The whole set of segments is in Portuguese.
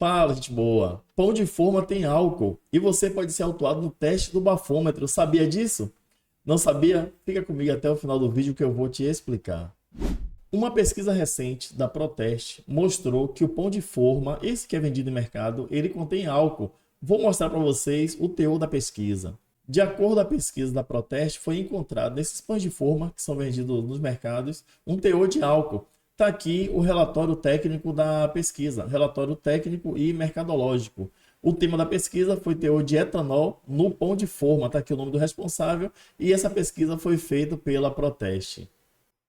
Fala, gente boa. Pão de forma tem álcool e você pode ser autuado no teste do bafômetro. Sabia disso? Não sabia? Fica comigo até o final do vídeo que eu vou te explicar. Uma pesquisa recente da Proteste mostrou que o pão de forma, esse que é vendido em mercado, ele contém álcool. Vou mostrar para vocês o teor da pesquisa. De acordo com a pesquisa da Proteste, foi encontrado nesses pães de forma que são vendidos nos mercados um teor de álcool. Está aqui o relatório técnico da pesquisa, relatório técnico e mercadológico. O tema da pesquisa foi teor de etanol no pão de forma, está aqui o nome do responsável, e essa pesquisa foi feita pela Proteste.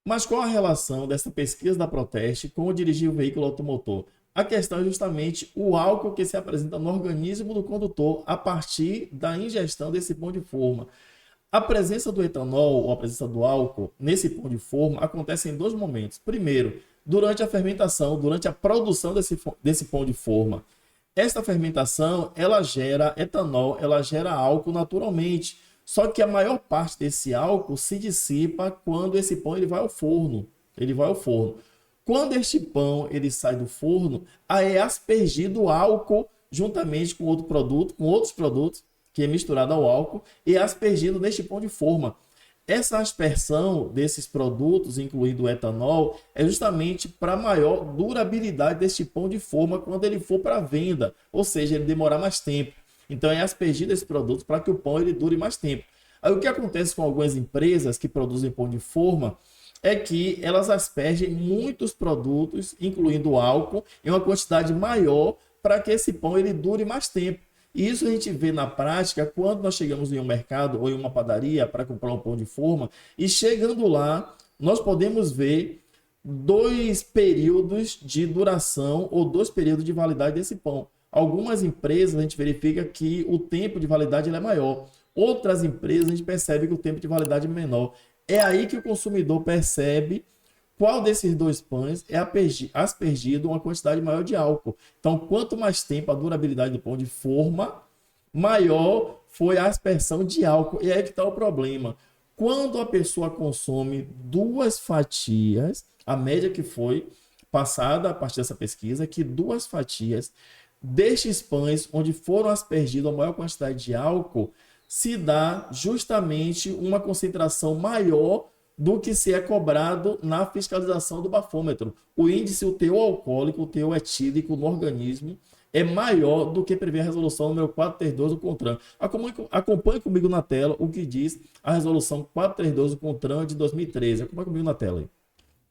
Mas qual a relação dessa pesquisa da Proteste com o dirigir o veículo automotor? A questão é justamente o álcool que se apresenta no organismo do condutor a partir da ingestão desse pão de forma. A presença do etanol ou a presença do álcool nesse pão de forma acontece em dois momentos. Primeiro, durante a fermentação, durante a produção desse pão de forma. Esta fermentação, ela gera etanol, ela gera álcool naturalmente. Só que a maior parte desse álcool se dissipa quando esse pão ele vai ao forno. Quando este pão ele sai do forno, aí é aspergido álcool juntamente com outro produto, com outros produtos, que é misturado ao álcool, e é aspergido neste pão de forma. Essa aspersão desses produtos, incluindo o etanol, é justamente para maior durabilidade deste pão de forma quando ele for para venda, ou seja, ele demorar mais tempo. Então é aspergido esse produto para que o pão ele dure mais tempo. Aí o que acontece com algumas empresas que produzem pão de forma é que elas aspergem muitos produtos, incluindo álcool, em uma quantidade maior para que esse pão ele dure mais tempo. E isso a gente vê na prática quando nós chegamos em um mercado ou em uma padaria para comprar um pão de forma e chegando lá, nós podemos ver dois períodos de duração ou dois períodos de validade desse pão. Algumas empresas a gente verifica que o tempo de validade ele é maior. Outras empresas a gente percebe que o tempo de validade é menor. É aí que o consumidor percebe qual desses dois pães é aspergido uma quantidade maior de álcool. Então, quanto mais tempo a durabilidade do pão de forma, maior foi a aspersão de álcool. E é aí que está o problema. Quando a pessoa consome duas fatias, a média que foi passada a partir dessa pesquisa, é que duas fatias destes pães, onde foram aspergidos a maior quantidade de álcool, se dá justamente uma concentração maior do que se é cobrado na fiscalização do bafômetro. O índice, o teor alcoólico, o teor etílico no organismo é maior do que prevê a resolução número 432 do CONTRAN. Acompanhe comigo na tela o que diz a resolução 432 do CONTRAN de 2013. Acompanhe comigo na tela aí.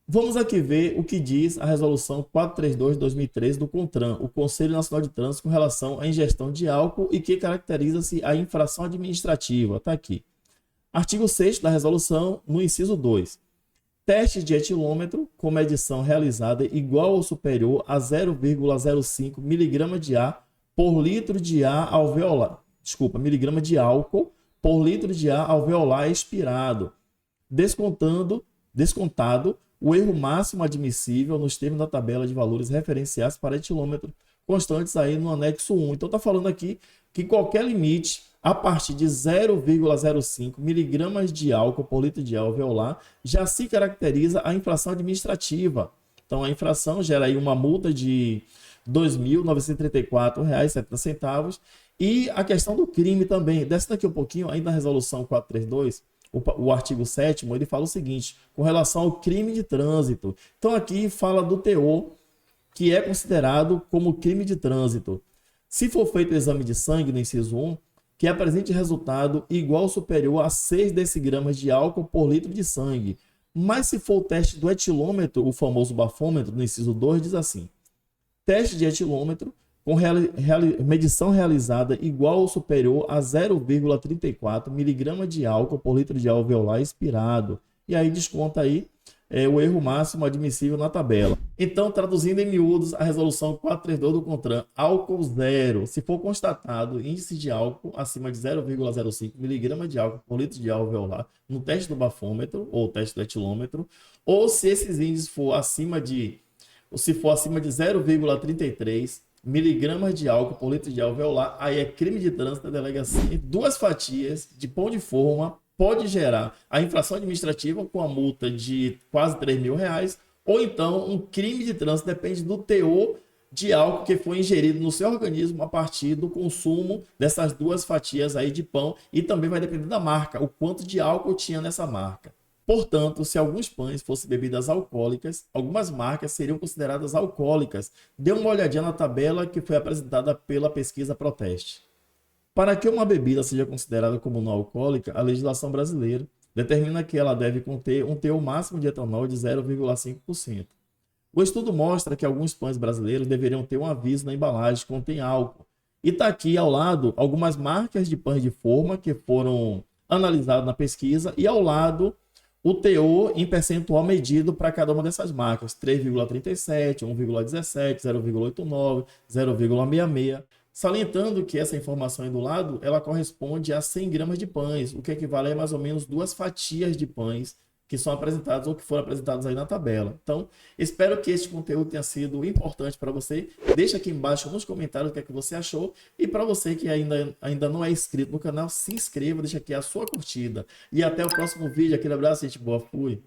Vamos aqui ver o que diz a resolução 432 de 2013 do CONTRAN, o Conselho Nacional de Trânsito, com relação à ingestão de álcool e que caracteriza-se a infração administrativa. Está aqui. Artigo 6º da resolução, no inciso 2. Teste de etilômetro com medição realizada igual ou superior a 0,05 mg de ar por litro de ar alveolar. Miligrama de álcool por litro de ar alveolar expirado, descontado o erro máximo admissível nos termos da tabela de valores referenciais para etilômetro constantes aí no anexo 1. Então está falando aqui que qualquer limite a partir de 0,05 miligramas de álcool por litro de ar alveolar já se caracteriza a infração administrativa. Então a infração gera aí uma multa de R$ 2.934,70. E a questão do crime também, desce daqui um pouquinho, ainda na resolução 432, o artigo 7º, ele fala o seguinte, com relação ao crime de trânsito. Então aqui fala do teor, que é considerado como crime de trânsito. Se for feito o exame de sangue no inciso 1, que apresente resultado igual ou superior a 6 decigramas de álcool por litro de sangue. Mas se for o teste do etilômetro, o famoso bafômetro, no inciso 2, diz assim: teste de etilômetro com medição realizada igual ou superior a 0,34 mg de álcool por litro de alveolar expirado. E aí desconta aí o erro máximo admissível na tabela. Então, traduzindo em miúdos, a resolução 432 do CONTRAN, álcool zero. Se for constatado índice de álcool acima de 0,05 mg de álcool por litro de alveolar no teste do bafômetro ou teste do etilômetro, ou se esses índices for acima de 0,33 miligramas de álcool por litro de alveolar, aí é crime de trânsito da delegacia. Duas fatias de pão de forma pode gerar a infração administrativa com a multa de quase R$ 3.000, ou então um crime de trânsito, depende do teor de álcool que foi ingerido no seu organismo a partir do consumo dessas 2 fatias aí de pão, e também vai depender da marca, o quanto de álcool tinha nessa marca. Portanto, se alguns pães fossem bebidas alcoólicas, algumas marcas seriam consideradas alcoólicas. Dê uma olhadinha na tabela que foi apresentada pela pesquisa Proteste. Para que uma bebida seja considerada como não alcoólica, a legislação brasileira determina que ela deve conter um teor máximo de etanol de 0,5%. O estudo mostra que alguns pães brasileiros deveriam ter um aviso na embalagem que contém álcool. E está aqui ao lado algumas marcas de pães de forma que foram analisadas na pesquisa, e ao lado o teor em percentual medido para cada uma dessas marcas: 3,37, 1,17, 0,89, 0,66. Salientando que essa informação aí do lado, ela corresponde a 100 gramas de pães, o que equivale a mais ou menos 2 fatias de pães que são apresentados ou que foram apresentados aí na tabela. Então, espero que este conteúdo tenha sido importante para você. Deixa aqui embaixo nos comentários o que é que você achou. E para você que ainda não é inscrito no canal, se inscreva, deixa aqui a sua curtida. E até o próximo vídeo. Aquele abraço, gente boa. Fui!